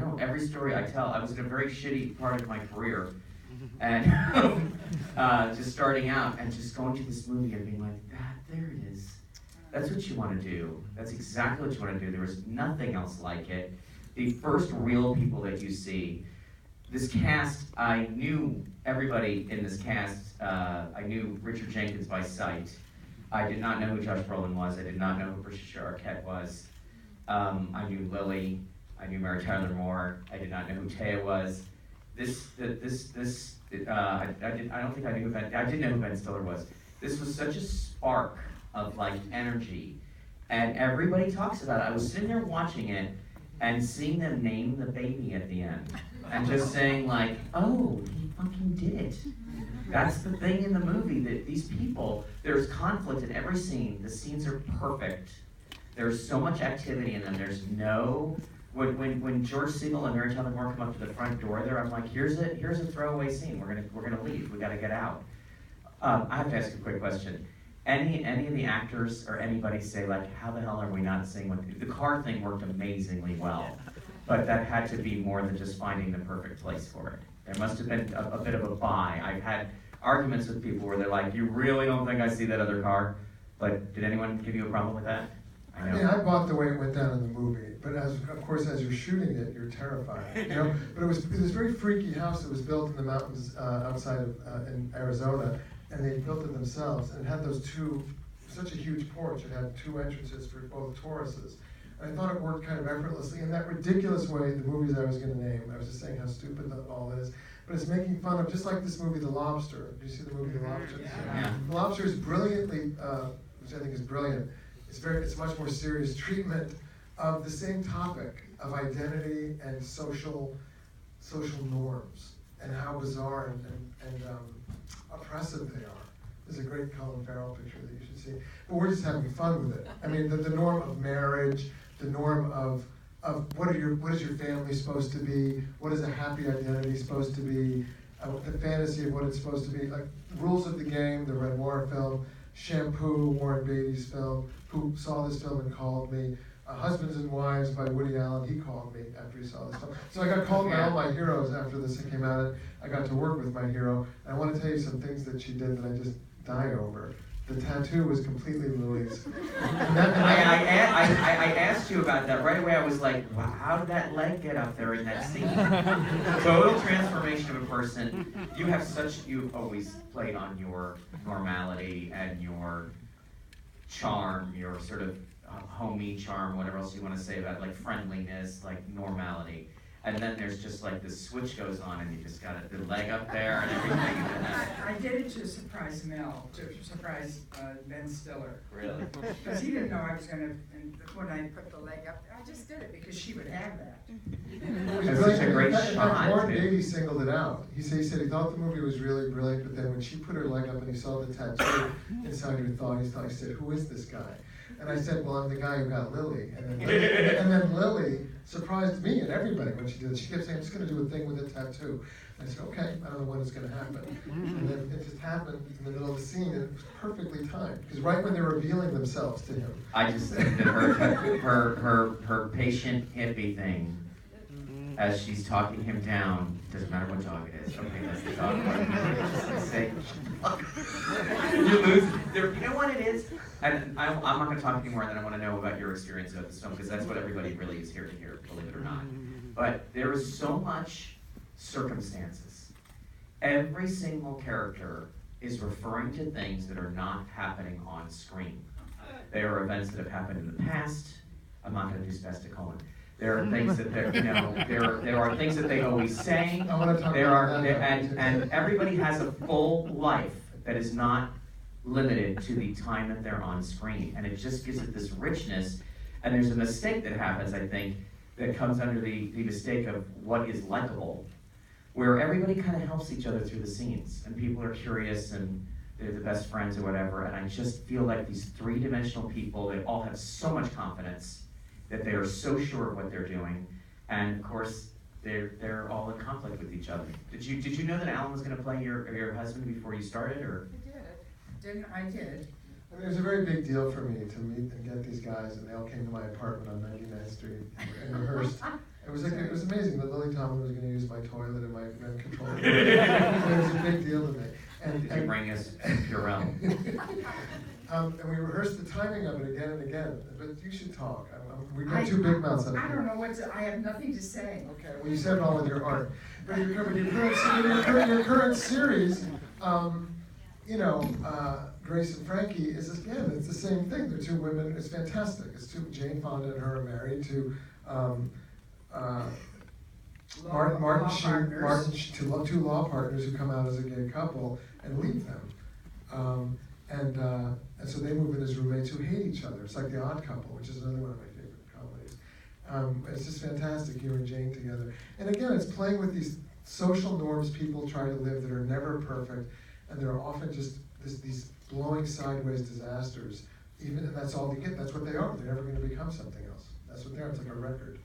know, every story I tell, I was in a very shitty part of my career, and just starting out and just going to this movie and being like, there it is. That's what you want to do. That's exactly what you want to do. There was nothing else like it. The first real people that you see. This cast, I knew everybody in this cast. I knew Richard Jenkins by sight. I did not know who Josh Brolin was. I did not know who Patricia Arquette was. I knew Lily. I knew Mary Tyler Moore. I did not know who Taya was. I don't think I knew who I did know who Ben Stiller was. This was such a spark of like energy, and everybody talks about it. I was sitting there watching it and seeing them name the baby at the end, and just saying like, oh, he fucking did it. That's the thing in the movie, that these people, there's conflict in every scene. The scenes are perfect. There's so much activity in them. There's no, when George Segal and Mary Tyler Moore come up to the front door there, I'm like, here's a throwaway scene. We're gonna leave. We gotta get out. I have to ask a quick question. Any of the actors or anybody say like, how the hell are we not seeing what the car thing worked amazingly well, but that had to be more than just finding the perfect place for it. There must have been a bit of a buy. I've had arguments with people where they're like, you really don't think I see that other car? But did anyone give you a problem with that? I mean, I bought the way it went down in the movie, but of course, as you're shooting it, you're terrified, you know? But it was this very freaky house that was built in the mountains outside of in Arizona, and they built it themselves, and it had those such a huge porch. It had two entrances for both Tauruses. And I thought it worked kind of effortlessly in that ridiculous way, the movies I was going to name. I was just saying how stupid that all is. But it's making fun of, just like this movie, The Lobster. Do you see the movie, The Lobster? Yeah. The Lobster is brilliantly, which I think is brilliant. It's much more serious treatment of the same topic of identity and social norms and how bizarre and oppressive they are. There's a great Colin Farrell picture that you should see. But we're just having fun with it. I mean, the norm of marriage, the norm of what is your family supposed to be? What is a happy identity supposed to be? The fantasy of what it's supposed to be. Like Rules of the Game, the Renoir film, Shampoo, Warren Beatty's film, who saw this film and called me. Husbands and Wives by Woody Allen, he called me after he saw this film. So I got called by all my heroes after this came out. I got to work with my hero. And I want to tell you some things that she did that I just die over. The tattoo was completely Lily's. I asked you about that right away. I was like, wow, how did that leg get up there in that scene? Total transformation of a person. You've always played on your normality and your charm, your sort of homey charm, whatever else you want to say about it, like friendliness, like normality. And then there's just like the switch goes on and you just got the leg up there and everything. I did it to surprise Mel, to surprise Ben Stiller. Really? Because he didn't know I was going to, and when I put the leg up, I just did it because she would have that. That's such a great shot. Warren Beatty singled it out. He said he thought the movie was really brilliant, but then when she put her leg up and he saw the tattoo inside her thigh, he said, who is this guy? And I said, well, I'm the guy who got Lily. And then Lily surprised me and everybody when she did it. She kept saying, I'm just going to do a thing with a tattoo. And I said, okay, I don't know when it's going to happen. And then it just happened in the middle of the scene, and it was perfectly timed. Because right when they're revealing themselves to him. I just think that her patient hippie thing, as she's talking him down, doesn't matter what dog it is. Okay, that's the dog. Say, you lose. You know what it is? And I'm not going to talk anymore, and then I want to know about your experience of this film, because that's what everybody really is here to hear, believe it or not. But there is so much circumstances. Every single character is referring to things that are not happening on screen. They are events that have happened in the past. I'm not going to do spastic-colon. There are things that there are things that they always say. I want to talk about that. And everybody has a full life that is not limited to the time that they're on screen, and it just gives it this richness. And there's a mistake that happens, I think, that comes under the mistake of what is likable, where everybody kind of helps each other through the scenes, and people are curious and they're the best friends or whatever. And I just feel like these three-dimensional people, they all have so much confidence that they are so sure of what they're doing, and of course they're all in conflict with each other. Did you know that Alan was going to play your husband before you started, or? I did. I mean, it was a very big deal for me to meet and get these guys, and they all came to my apartment on 99th Street and rehearsed. It was like, it was amazing that Lily Tomlin was gonna use my toilet and my gun control. It was a big deal to me. Did you bring us Purell? And we rehearsed the timing of it again and again, but you should talk. We got two big mouths up I here. don't know I have nothing to say. Okay, well, you said it all with your heart. But your current series, you know, Grace and Frankie is, again, it's the same thing. They're two women, it's fantastic. It's two, Jane Fonda and her are married to, two law partners who come out as a gay couple and leave them. And so they move in as roommates who hate each other. It's like The Odd Couple, which is another one of my favorite comedies. It's just fantastic, you and Jane together. And again, it's playing with these social norms people try to live that are never perfect, and they're often just these blowing sideways disasters. And that's all they get, that's what they are. They're never gonna become something else. That's what they are, it's like a record.